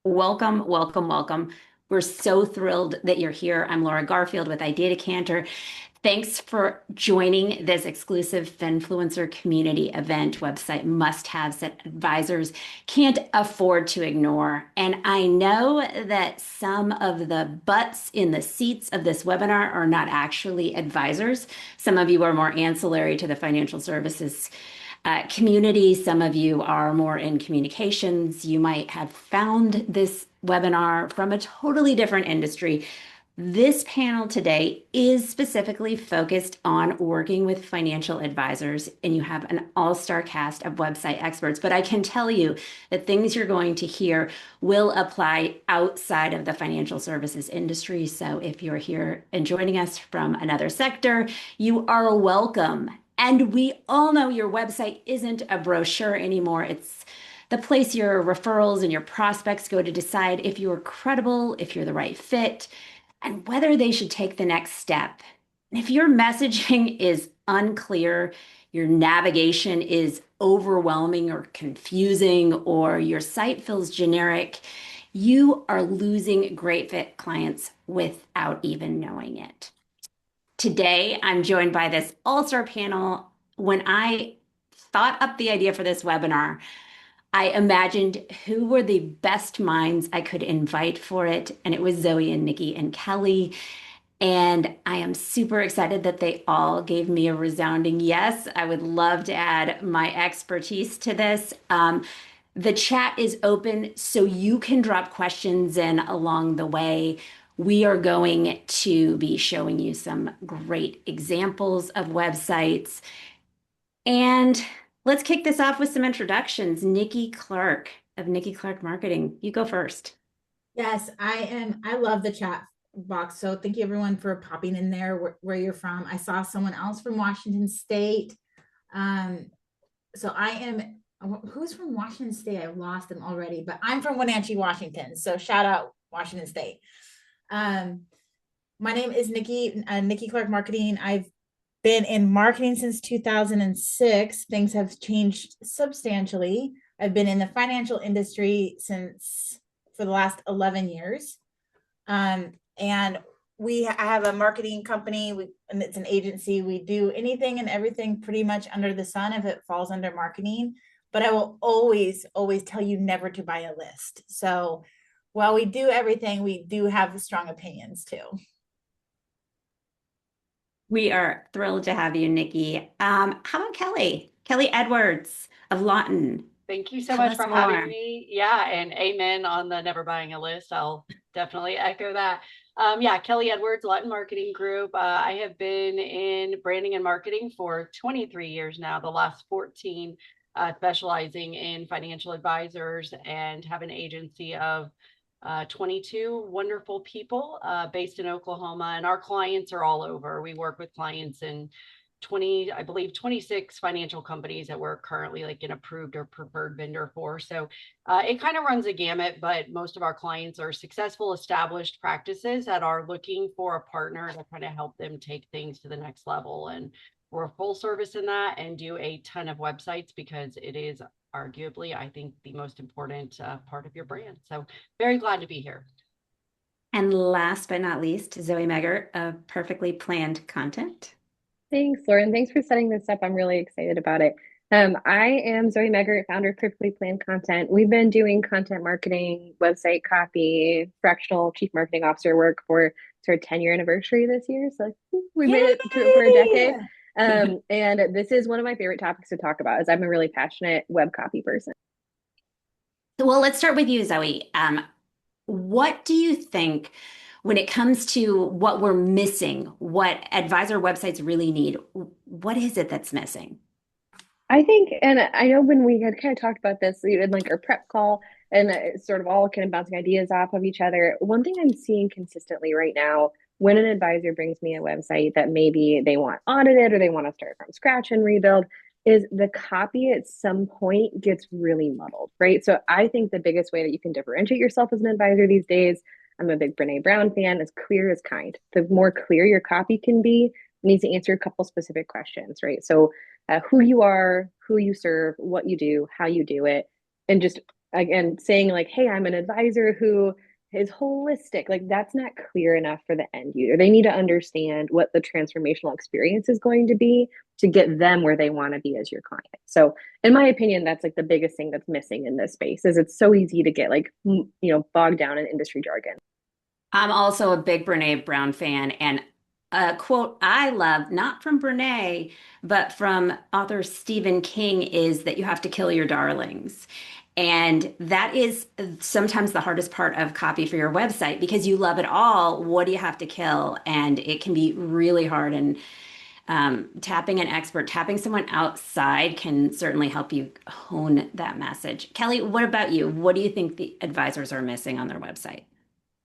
Welcome, welcome, welcome. We're so thrilled that you're here. I'm Laura Garfield with Decanter. Thanks for joining this exclusive Finfluencer community event website must-haves that advisors can't afford to ignore. And I know that some of the butts in the seats of this webinar are not actually advisors. Some of you are more ancillary to the financial services community. Some of you are more in communications. You might have found this webinar from a totally different industry. This panel today is specifically focused on working with financial advisors, and you have an all-star cast of website experts. But I can tell you that things you're going to hear will apply outside of the financial services industry. So if you're here and joining us from another sector, you are welcome. And we all know your website isn't a brochure anymore. It's the place your referrals and your prospects go to decide if you're credible, if you're the right fit, and whether they should take the next step. And if your messaging is unclear, your navigation is overwhelming or confusing, or your site feels generic, you are losing great fit clients without even knowing it. Today, I'm joined by this all-star panel. When I thought up the idea for this webinar, I imagined who were the best minds I could invite for it, and it was Zoe and Nikki and Kelly. And I am super excited that they all gave me a resounding yes. I would love to add my expertise to this. The chat is open, so you can drop questions in along the way. We are going to be showing you some great examples of websites. And let's kick this off with some introductions. Nikki Clark of Nikki Clark Marketing. You go first. Yes, I am. I love the chat box. So thank you everyone for popping in there where you're from. I saw someone else from Washington State. So I am, who's from Washington State? I've lost them already, but I'm from Wenatchee, Washington. So shout out Washington State. My name is Nikki Clark Marketing. I've been in marketing since 2006. Things have changed substantially. I've been in the financial industry for the last 11 years. And I have a marketing company, and it's an agency. We do anything and everything pretty much under the sun if it falls under marketing. But I will always, always tell you never to buy a list. So while we do everything, we do have strong opinions too. We are thrilled to have you, Nikki. How about Kelly? Kelly Edwards of Lawton. Thank you so much for having me. Yeah, and amen on the never buying a list. I'll definitely echo that. Yeah, Kelly Edwards, Lawton Marketing Group. I have been in branding and marketing for 23 years now, the last 14 specializing in financial advisors, and have an agency of 22 wonderful people based in Oklahoma. And our clients are all over. We work with clients in 26 financial companies that we're currently like an approved or preferred vendor for. So it kind of runs a gamut, but most of our clients are successful, established practices that are looking for a partner to kind of help them take things to the next level. And we're full service in that and do a ton of websites because it is arguably, I think, the most important part of your brand. So very glad to be here. And last but not least, Zoe Meggert of Perfectly Planned Content. Thanks, Lauren. Thanks for setting this up. I'm really excited about it. I am Zoe Meggert, founder of Perfectly Planned Content. We've been doing content marketing, website copy, fractional chief marketing officer work for our 10-year anniversary this year. So we made it for a decade. And this is one of my favorite topics to talk about, as I'm a really passionate web copy person. Well, let's start with you, Zoe. What do you think when it comes to what we're missing, what advisor websites really need? What is it that's missing? I think, and I know when we had kind of talked about this, we had like our prep call and sort of all kind of bouncing ideas off of each other. One thing I'm seeing consistently right now, when an advisor brings me a website that maybe they want audited or they want to start from scratch and rebuild, is the copy at some point gets really muddled, right? So I think the biggest way that you can differentiate yourself as an advisor these days, I'm a big Brene Brown fan, is clear as kind. The more clear your copy can be, it needs to answer a couple specific questions, right? So who you are, who you serve, what you do, how you do it, and just again, saying like, hey, I'm an advisor who is holistic, like that's not clear enough for the end user. They need to understand what the transformational experience is going to be to get them where they want to be as your client. So in my opinion, that's like the biggest thing that's missing in this space is it's so easy to get like, bogged down in industry jargon. I'm also a big Brene Brown fan, and a quote I love, not from Brene, but from author Stephen King, is that you have to kill your darlings. And that is sometimes the hardest part of copy for your website because you love it all. What do you have to kill? And it can be really hard. And tapping an expert, tapping someone outside can certainly help you hone that message. Kelly, what about you? What do you think the advisors are missing on their website?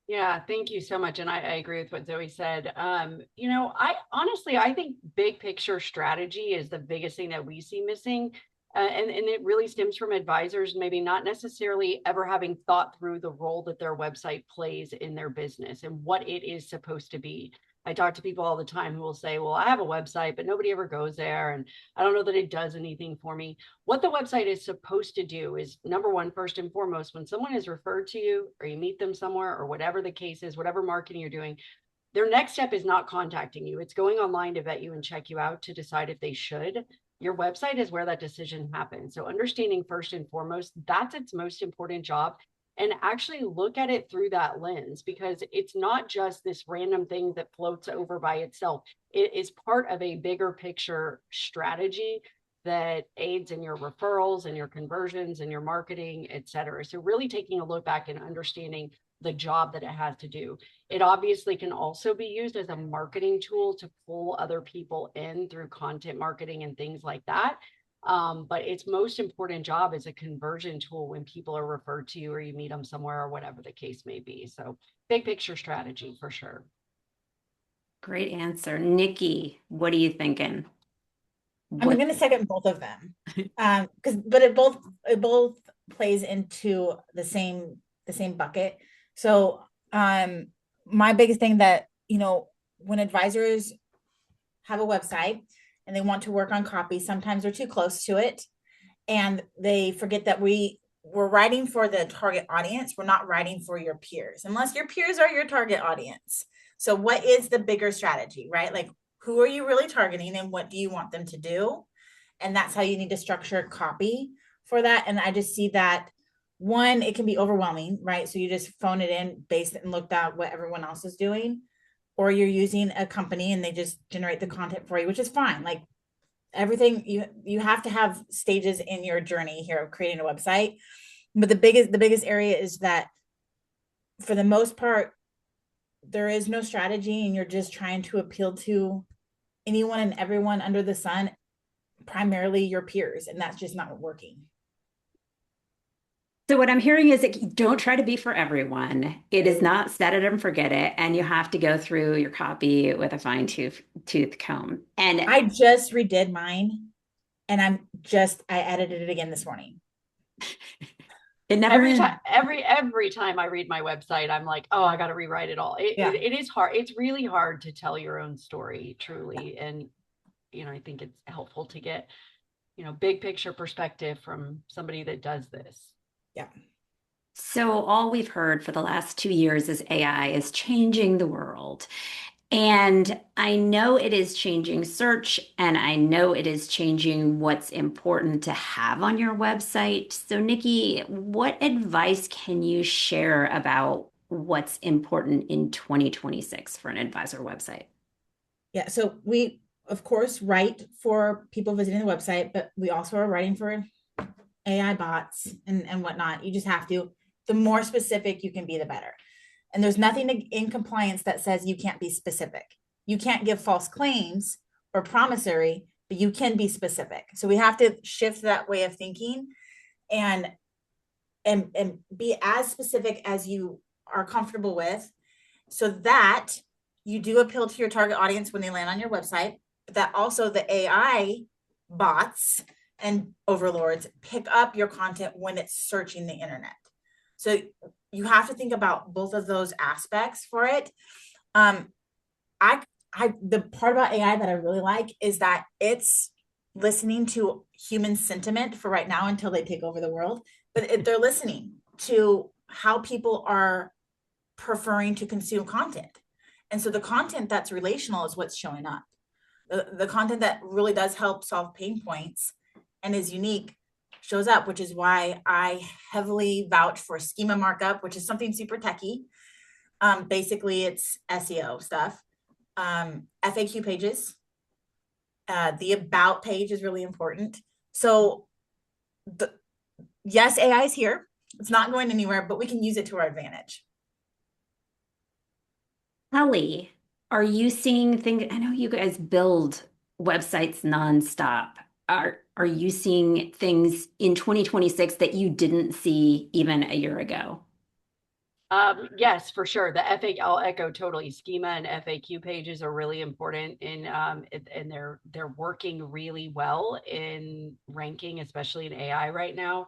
Yeah, thank you so much. And I agree with what Zoe said. I honestly, I think big picture strategy is the biggest thing that we see missing. And it really stems from advisors maybe not necessarily ever having thought through the role that their website plays in their business and what it is supposed to be. I talk to people all the time who will say, well, I have a website, but nobody ever goes there. And I don't know that it does anything for me. What the website is supposed to do is number one, first and foremost, when someone is referred to you or you meet them somewhere or whatever the case is, whatever marketing you're doing, their next step is not contacting you. It's going online to vet you and check you out to decide if they should. Your website is where that decision happens. So understanding first and foremost, that's its most important job. And actually look at it through that lens because it's not just this random thing that floats over by itself. It is part of a bigger picture strategy that aids in your referrals and your conversions and your marketing, et cetera. So really taking a look back and understanding the job that it has to do. It obviously can also be used as a marketing tool to pull other people in through content marketing and things like that. But its most important job is a conversion tool when people are referred to you or you meet them somewhere or whatever the case may be. So big picture strategy for sure. Great answer. Nikki, what are you thinking? I'm What? going to second both of them. But it both plays into the same bucket. So, my biggest thing that, when advisors have a website and they want to work on copy, sometimes they're too close to it and they forget that we're writing for the target audience. We're not writing for your peers, unless your peers are your target audience. So what is the bigger strategy, right? Like, who are you really targeting and what do you want them to do? And that's how you need to structure copy for that. And I just see that one, it can be overwhelming, right? So you just phone it in, base it, and looked at what everyone else is doing. Or you're using a company and they just generate the content for you, which is fine. Like, everything, you have to have stages in your journey here of creating a website. But the biggest area is that for the most part, there is no strategy and you're just trying to appeal to anyone and everyone under the sun, primarily your peers, and that's just not working. So what I'm hearing is that you don't try to be for everyone. It is not set it and forget it, and you have to go through your copy with a fine tooth comb. And I just redid mine and I edited it again this morning. it never Every ends. time, every time I read my website, I'm like, oh, I got to rewrite it all. It is hard. It's really hard to tell your own story, truly. And, I think it's helpful to get, big picture perspective from somebody that does this. Yeah. So all we've heard for the last 2 years is AI is changing the world. And I know it is changing search, and I know it is changing what's important to have on your website. So, Nikki, what advice can you share about what's important in 2026 for an advisor website? Yeah. So we, of course, write for people visiting the website, but we also are writing for AI bots and whatnot. You just have to. The more specific you can be, the better. And there's nothing in compliance that says you can't be specific. You can't give false claims or promissory, but you can be specific. So we have to shift that way of thinking and be as specific as you are comfortable with, so that you do appeal to your target audience when they land on your website, but that also the AI bots and overlords pick up your content when it's searching the internet. So you have to think about both of those aspects for it. The part about AI that I really like is that it's listening to human sentiment for right now until they take over the world, but they're listening to how people are preferring to consume content. And so the content that's relational is what's showing up. The content that really does help solve pain points and is unique shows up, which is why I heavily vouch for schema markup, which is something super techy. Basically, it's SEO stuff. FAQ pages. The about page is really important. So yes, AI is here. It's not going anywhere, but we can use it to our advantage. Kelly, are you seeing things? I know you guys build websites nonstop. Are you seeing things in 2026 that you didn't see even a year ago? Yes, for sure. The FAQ, I'll echo totally. Schema and FAQ pages are really important and they're working really well in ranking, especially in AI right now,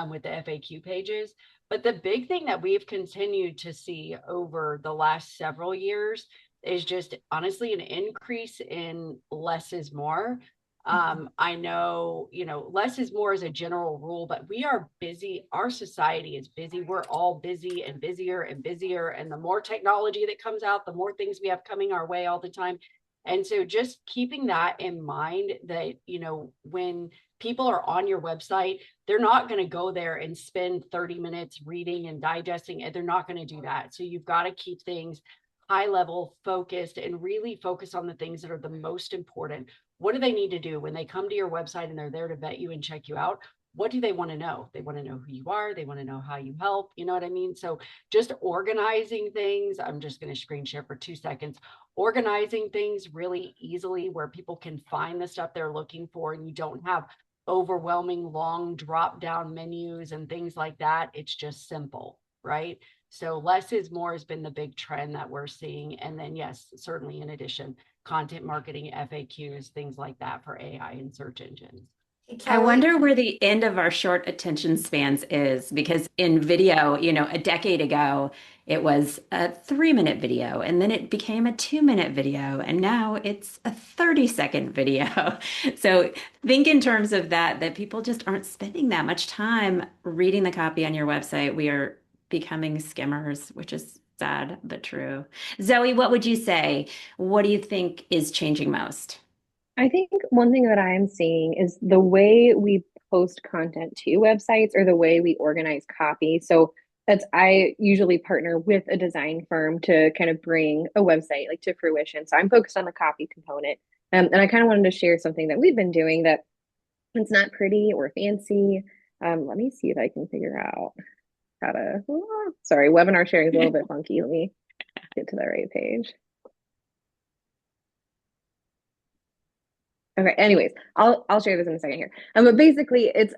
with the FAQ pages. But the big thing that we've continued to see over the last several years is just honestly an increase in less is more. I know, less is more as a general rule, but we are busy. Our society is busy. We're all busy and busier and busier. And the more technology that comes out, the more things we have coming our way all the time. And so just keeping that in mind that, when people are on your website, they're not going to go there and spend 30 minutes reading and digesting it. They're not going to do that. So you've got to keep things high level focused and really focus on the things that are the most important. What do they need to do when they come to your website and they're there to vet you and check you out? What do they want to know? They want to know who you are. They want to know how you help. You know what I mean? So just organizing things. I'm just going to screen share for 2 seconds. Organizing things really easily where people can find the stuff they're looking for and you don't have overwhelming long drop down menus and things like that. It's just simple, right? So less is more has been the big trend that we're seeing. And then, yes, certainly in addition, content marketing, FAQs, things like that for AI and search engines. I wonder where the end of our short attention spans is because in video, a decade ago, it was a 3-minute video and then it became a 2-minute video and now it's a 30-second video. So think in terms of that people just aren't spending that much time reading the copy on your website. We are becoming skimmers, which is sad but true. Zoe, what would you say? What do you think is changing most? I think one thing that I'm seeing is the way we post content to websites or the way we organize copy. So I usually partner with a design firm to kind of bring a website like to fruition. So I'm focused on the copy component. And I kind of wanted to share something that we've been doing that it's not pretty or fancy. Let me see if I can figure out how to, sorry, webinar sharing is a little bit funky. Let me get to the right page. Okay, anyways, I'll share this in a second here. But basically it's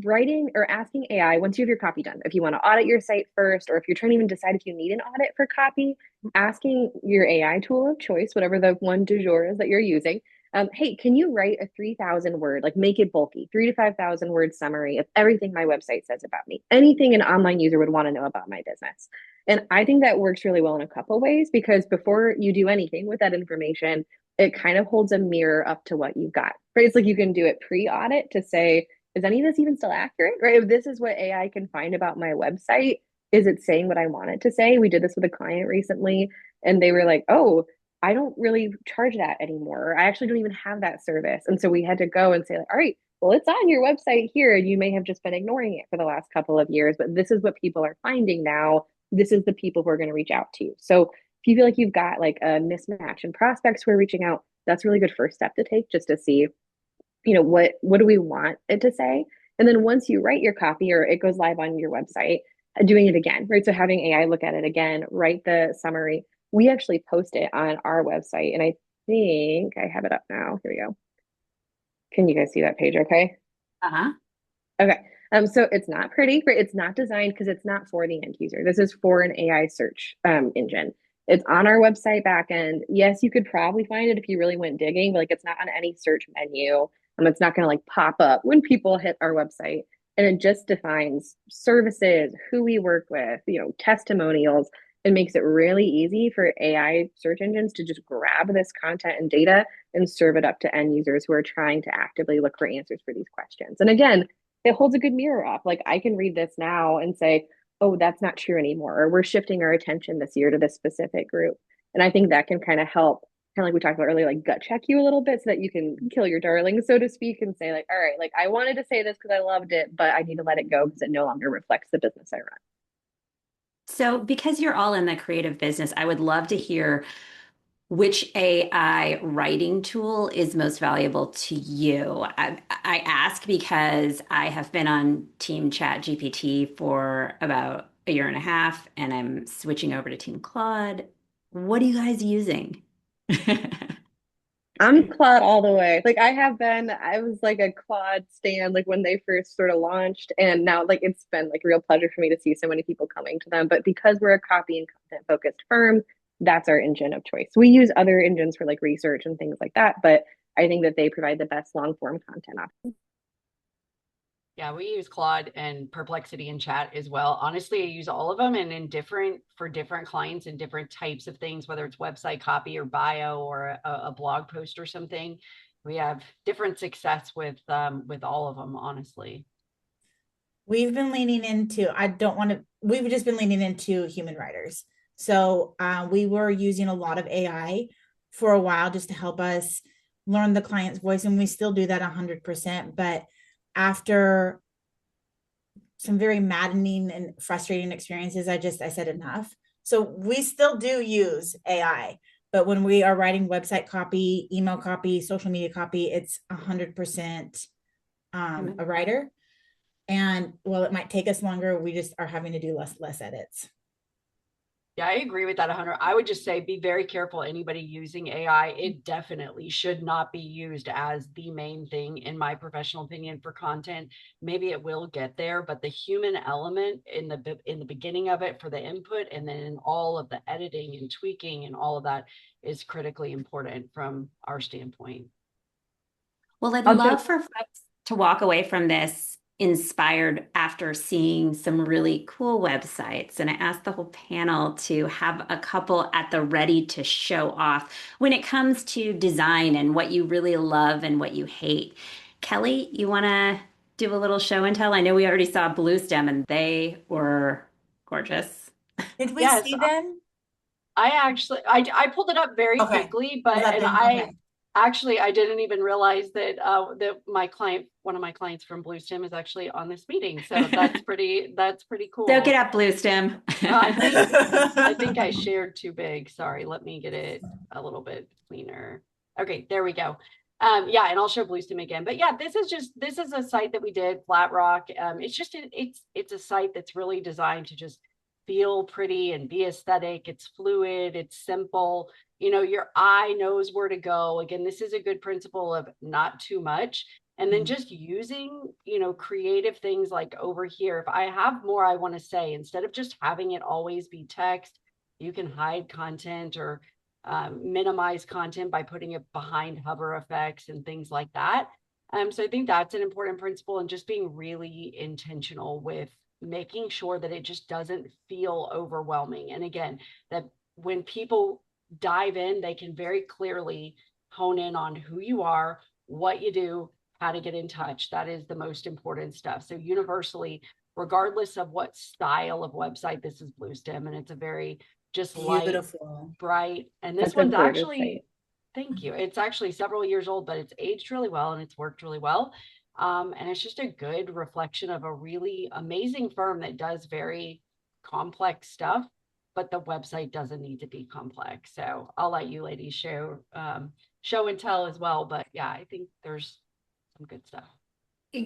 writing or asking AI once you have your copy done. If you want to audit your site first, or if you're trying to even decide if you need an audit for copy, asking your AI tool of choice, whatever the one du jour is that you're using, hey, can you write a 3,000 word, like make it bulky, 3 to 5,000 word summary of everything my website says about me, anything an online user would want to know about my business. And I think that works really well in a couple ways because before you do anything with that information, it kind of holds a mirror up to what you've got, right? It's like you can do it pre-audit to say, is any of this even still accurate, right? If this is what AI can find about my website, is it saying what I want it to say? We did this with a client recently and they were like, oh, I don't really charge that anymore. I actually don't even have that service. And so we had to go and say, like, all right, well, it's on your website here. And you may have just been ignoring it for the last couple of years, but this is what people are finding now. This is the people who are going to reach out to you. So if you feel like you've got like a mismatch in prospects who are reaching out, that's a really good first step to take just to see, what do we want it to say? And then once you write your copy or it goes live on your website, doing it again, right? So having AI look at it again, write the summary. We actually post it on our website. And I think I have it up now. Here we go. Can you guys see that page okay? Uh-huh. Okay. So it's not pretty, right? It's not designed because it's not for the end user. This is for an AI search engine. It's on our website backend. Yes, you could probably find it if you really went digging, but like it's not on any search menu. It's not going to like pop up when people hit our website. And it just defines services, who we work with, testimonials. It makes it really easy for AI search engines to just grab this content and data and serve it up to end users who are trying to actively look for answers for these questions. And again, it holds a good mirror up. Like I can read this now and say, oh, that's not true anymore. Or we're shifting our attention this year to this specific group. And I think that can kind of help, kind of like we talked about earlier, like gut check you a little bit so that you can kill your darling, so to speak, and say, like, all right, like I wanted to say this because I loved it, but I need to let it go because it no longer reflects the business I run. So, because you're all in the creative business, I would love to hear which AI writing tool is most valuable to you. I ask because I have been on Team Chat GPT for about a year and a half, and I'm switching over to Team Claude. What are you guys using? I'm Claude all the way. Like I have been, I was like a Claude stan like when they first sort of launched, and now like it's been like a real pleasure for me to see so many people coming to them. But because we're a copy and content focused firm, that's our engine of choice. We use other engines for like research and things like that, but I think that they provide the best long form content options. Yeah, we use Claude and Perplexity and Chat as well. Honestly, I use all of them and in different for different clients and different types of things, whether it's website copy or bio or a blog post or something. We have different success with all of them, honestly. We've been leaning into, I don't want to, we've just been leaning into human writers. So we were using a lot of AI for a while just to help us learn the client's voice. And we still do that 100%. But after some very maddening and frustrating experiences, I said enough. So we still do use AI, but when we are writing website copy, email copy, social media copy, it's 100% a writer. And while it might take us longer, we just are having to do less edits. Yeah, I agree with that 100. I would just say be very careful. Anybody using AI, it definitely should not be used as the main thing, in my professional opinion, for content. Maybe it will get there, but the human element in the beginning of it for the input, and then in all of the editing and tweaking and all of that is critically important from our standpoint. Well, I'd I'll love jump. for folks to walk away from this inspired after seeing some really cool websites. And I asked the whole panel to have a couple at the ready to show off when it comes to design and what you really love and what you hate. Kelly, you want to do a little show and tell? I know we already saw Bluestem and they were gorgeous. Did we Yes, see them? I pulled it up very Okay. quickly, Was that them? Okay. I didn't even realize that that one of my clients from Bluestem is actually on this meeting. So that's pretty cool. Soak it up, Bluestem. I think I shared too big. Sorry, let me get it a little bit cleaner. Okay, there we go. Yeah, and I'll show Bluestem again. But yeah, this is a site that we did, Flat Rock. It's a site that's really designed to just feel pretty and be aesthetic. It's fluid, it's simple. You know, your eye knows where to go. Again, this is a good principle of not too much. And then just using, creative things like over here. If I have more I want to say, instead of just having it always be text, you can hide content or minimize content by putting it behind hover effects and things like that. So I think that's an important principle, and just being really intentional with making sure that it just doesn't feel overwhelming. And again, that when people dive in, they can very clearly hone in on who you are, what you do, how to get in touch. That is the most important stuff. So universally, regardless of what style of website, this is Bluestem, and it's a very just Beautiful. light, bright. And this That's a one's gorgeous actually, site. thank you. It's actually several years old, but it's aged really well and it's worked really well. And it's just a good reflection of a really amazing firm that does very complex stuff, but the website doesn't need to be complex. So I'll let you ladies show and tell as well. But yeah, I think there's some good stuff.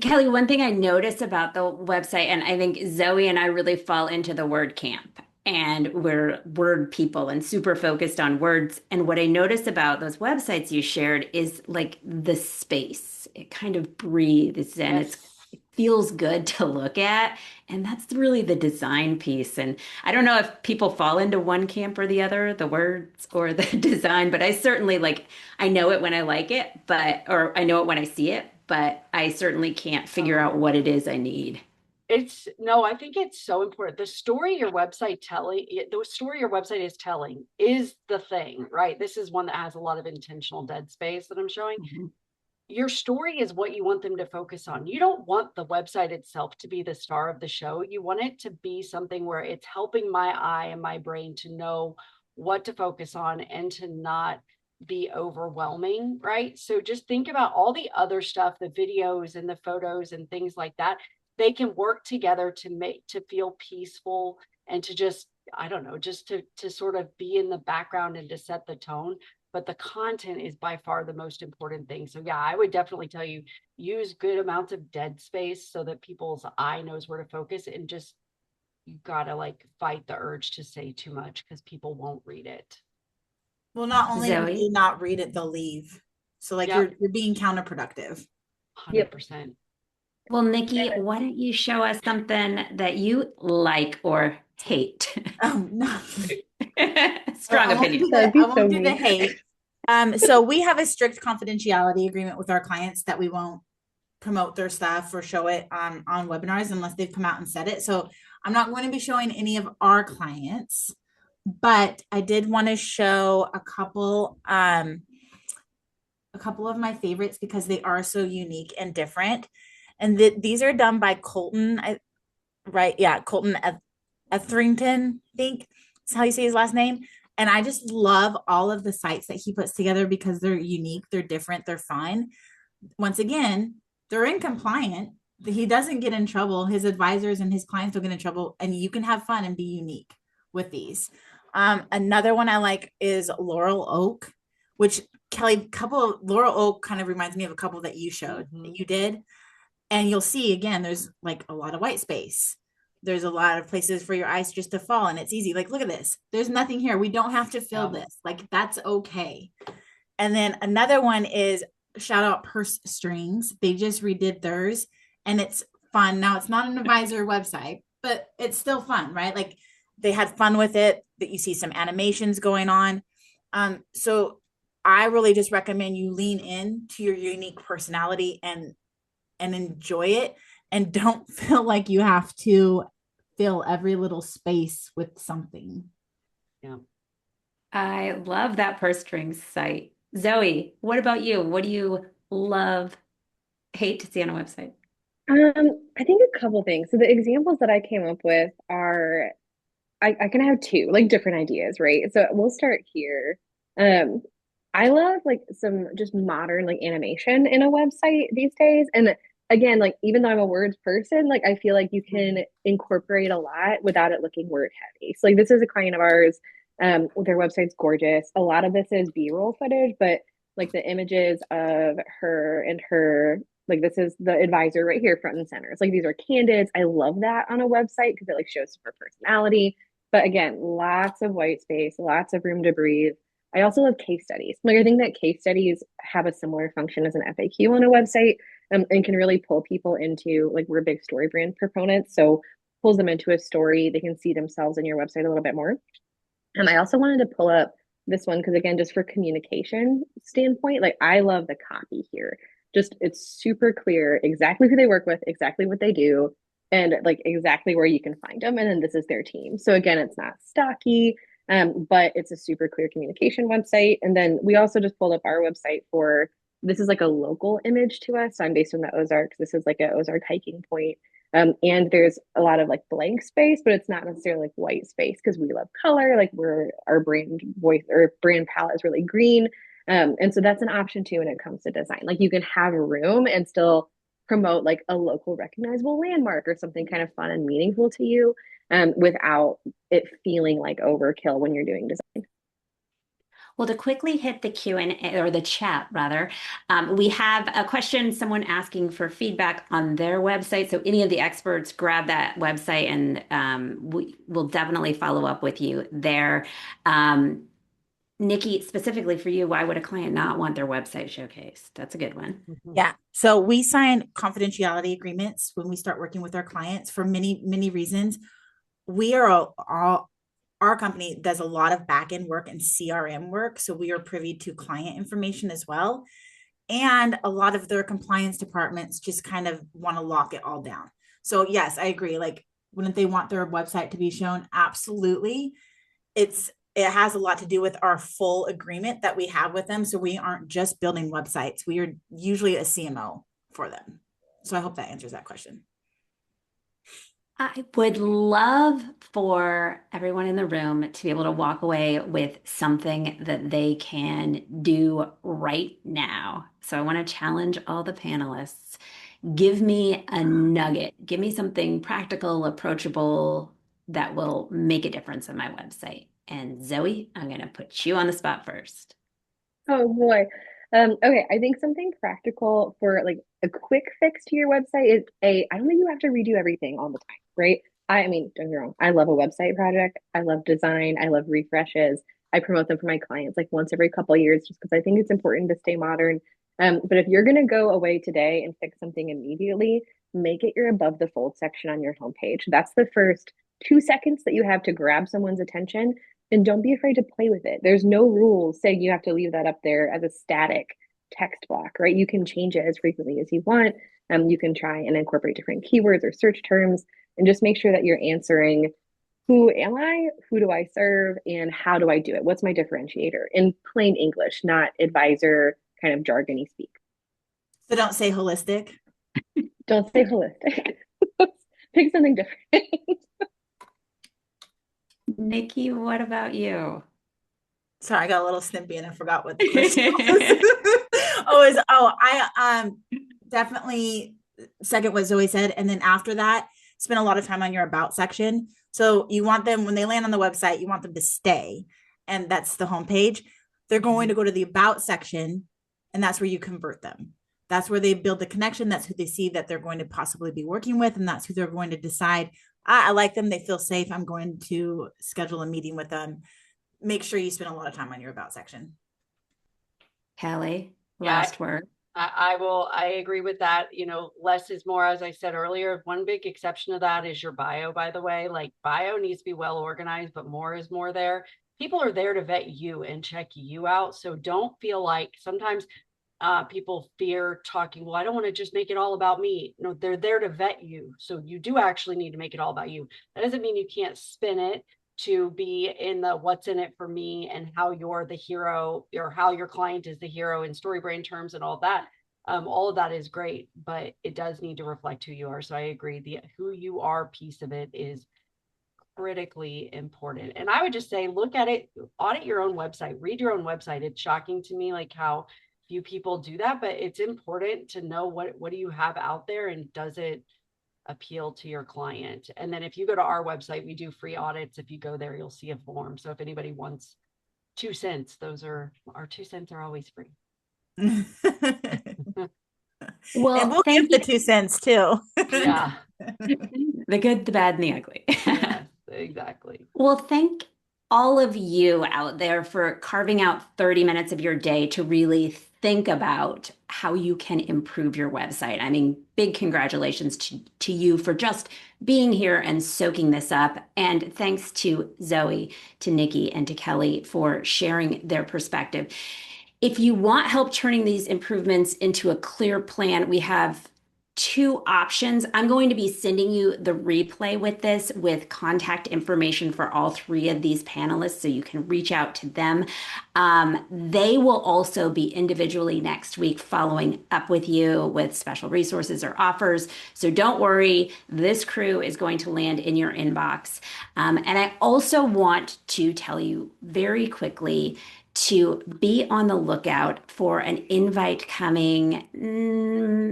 Kelly, one thing I noticed about the website, and I think Zoe and I really fall into the word camp, and we're word people and super focused on words. And what I noticed about those websites you shared is like the space. It kind of breathes and Yes. it feels good to look at. And that's really the design piece. And I don't know if people fall into one camp or the other, the words or the design, but I certainly I know it when I like it, or I know it when I see it, but I certainly can't figure out what it is I need. I think it's so important. The story your website is telling is the thing, right? This is one that has a lot of intentional dead space that I'm showing. Mhm. your story is what you want them to focus on. You don't want the website itself to be the star of the show. You want it to be something where it's helping my eye and my brain to know what to focus on and to not be overwhelming, right? So just think about all the other stuff, the videos and the photos and things like that. They can work together to feel peaceful and to just, I don't know, just to sort of be in the background and to set the tone. But the content is by far the most important thing. So yeah, I would definitely tell you, use good amounts of dead space so that people's eye knows where to focus, and just, you gotta like fight the urge to say too much because people won't read it. Well, not only will Zoe? they not read it, they'll leave. So like Yep. you're being counterproductive. 100%. Well, Nikki, why don't you show us something that you like or hate? Oh no. Strong I won't opinion. do That'd the, be I won't so do the mean. hate. So we have a strict confidentiality agreement with our clients that we won't promote their stuff or show it on webinars unless they've come out and said it. So I'm not going to be showing any of our clients, but I did want to show a couple of my favorites because they are so unique and different. And these are done by Colton, right? Yeah, Colton Etherington, I think that's how you say his last name. And I just love all of the sites that he puts together because they're unique, they're different, they're fun. Once again, they're in compliant. He doesn't get in trouble. His advisors and his clients don't get in trouble, and you can have fun and be unique with these. Another one I like is Laurel Oak, which Kelly, Laurel Oak kind of reminds me of a couple that you showed, that you did. And you'll see again, there's like a lot of white space. There's a lot of places for your eyes just to fall, and it's easy. Like, look at this. There's nothing here. We don't have to fill this. Like, that's okay. And then another one is shout out Purse Strings. They just redid theirs, and it's fun. Now it's not an advisor website, but it's still fun, right? Like they had fun with it. That you see some animations going on. So I really just recommend you lean in to your unique personality and enjoy it, and don't feel like you have to fill every little space with something. Yeah. I love that purse strings site. Zoe, what about you? What do you love, hate to see on a website? I think a couple things. So the examples that I came up with are I can have two like different ideas, right? So we'll start here. Um, I love like some just modern like animation in a website these days. And again, like even though I'm a words person, like I feel like you can incorporate a lot without it looking word heavy. So like this is a client of ours. Their website's gorgeous. A lot of this is B-roll footage, but like the images of her and her like this is the advisor right here front and center. It's like these are candids. I love that on a website because it like shows her personality. But again, lots of white space, lots of room to breathe. I also love case studies. Like I think that case studies have a similar function as an FAQ on a website, and can really pull people into like we're big story brand proponents. So pulls them into a story. They can see themselves in your website a little bit more. I also wanted to pull up this one because again, just for communication standpoint, like I love the copy here. Just it's super clear exactly who they work with, exactly what they do, and like exactly where you can find them. And then this is their team. So again, it's not stocky, but it's a super clear communication website. And then we also just pulled up our website for this is like a local image to us. So I'm based in the Ozarks. This is like an Ozark hiking point. And there's a lot of like blank space, but it's not necessarily like white space because we love color. Like we're our brand voice or brand palette is really green. And so that's an option too when it comes to design. Like you can have room and still promote like a local recognizable landmark or something kind of fun and meaningful to you, without it feeling like overkill when you're doing design. Well, to quickly hit the Q&A or the chat rather, we have a question, someone asking for feedback on their website. So any of the experts grab that website and we will definitely follow up with you there. Nikki, specifically for you, why would a client not want their website showcased? That's a good one. Yeah. So we sign confidentiality agreements when we start working with our clients for many, many reasons. We are all our company does a lot of back end work and CRM work. So we are privy to client information as well. And a lot of their compliance departments just kind of want to lock it all down. So yes, I agree. Like, wouldn't they want their website to be shown? Absolutely. It's it has a lot to do with our full agreement that we have with them. So we aren't just building websites. We are usually a CMO for them. So I hope that answers that question. I would love for everyone in the room to be able to walk away with something that they can do right now. So I want to challenge all the panelists. Give me a nugget. Give me something practical, approachable that will make a difference in my website. And Zoe, I'm going to put you on the spot first. Oh boy. Okay, I think something practical for like a quick fix to your website is I don't think you have to redo everything all the time, right? I mean, don't get me wrong, I love a website project. I love design. I love refreshes. I promote them for my clients like once every couple of years just because I think it's important to stay modern. But if you're gonna go away today and fix something immediately, make it your above the fold section on your homepage. That's the first 2 seconds that you have to grab someone's attention, and don't be afraid to play with it. There's no rules saying you have to leave that up there as a static text block, right? You can change it as frequently as you want. You can try and incorporate different keywords or search terms and just make sure that you're answering who am I, who do I serve, and how do I do it? What's my differentiator in plain English, not advisor kind of jargony speak. So don't say holistic. Don't say holistic. Pick something different. Nikki, what about you? Sorry, I got a little snippy and I forgot what the question was. I definitely second what Zoe said. And then after that, spend a lot of time on your about section. So you want them, when they land on the website, you want them to stay. And that's the homepage. They're going to go to the about section, and that's where you convert them. That's where they build the connection. That's who they see that they're going to possibly be working with. And that's who they're going to decide, I like them. They feel safe. I'm going to schedule a meeting with them. Make sure you spend a lot of time on your about section. Kelly, last word. I agree with that. You know, less is more, as I said earlier. One big exception to that is your bio, by the way. Like, bio needs to be well organized, but more is more there. People are there to vet you and check you out. So don't feel like sometimes people fear talking, well, I don't want to just make it all about me. No, they're there to vet you. So you do actually need to make it all about you. That doesn't mean you can't spin it to be in the what's in it for me and how you're the hero or how your client is the hero in StoryBrain terms and all that. All of that is great, but it does need to reflect who you are. So I agree. The who you are piece of it is critically important. And I would just say, look at it, audit your own website, read your own website. It's shocking to me, like how few people do that, but it's important to know what do you have out there and does it appeal to your client. And then if you go to our website, we do free audits. If you go there, you'll see a form. So if anybody wants 2 cents, those are our 2 cents are always free. Well, and we'll give the 2 cents too. Yeah. The good, the bad, and the ugly. Yes, exactly. Well, thank all of you out there for carving out 30 minutes of your day to really think about how you can improve your website. I mean, big congratulations to you for just being here and soaking this up. And thanks to Zoe, to Nikki, and to Kelly for sharing their perspective. If you want help turning these improvements into a clear plan, we have 2 options. I'm going to be sending you the replay with this with contact information for all 3 of these panelists so you can reach out to them. They will also be individually next week following up with you with special resources or offers. So don't worry, this crew is going to land in your inbox. And I also want to tell you very quickly to be on the lookout for an invite coming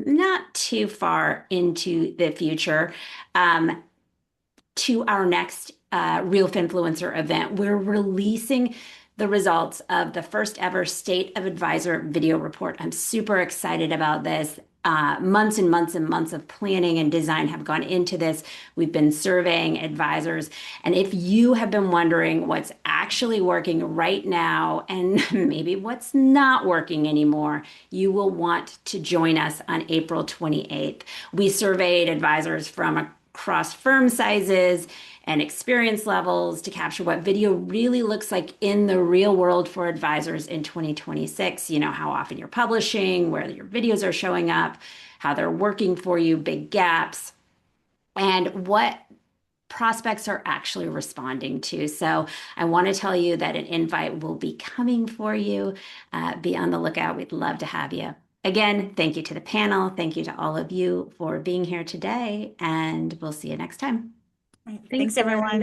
not too far into the future to our next Real Finfluencer event. We're releasing the results of the first ever State of Advisor video report. I'm super excited about this. Months and months and months of planning and design have gone into this. We've been surveying advisors. And if you have been wondering what's actually working right now and maybe what's not working anymore, you will want to join us on April 28th. We surveyed advisors from across firm sizes and experience levels to capture what video really looks like in the real world for advisors in 2026. You know, how often you're publishing, where your videos are showing up, how they're working for you, big gaps, and what prospects are actually responding to. So I want to tell you that an invite will be coming for you. Be on the lookout. We'd love to have you. Again, thank you to the panel. Thank you to all of you for being here today, and we'll see you next time. Thanks, everyone.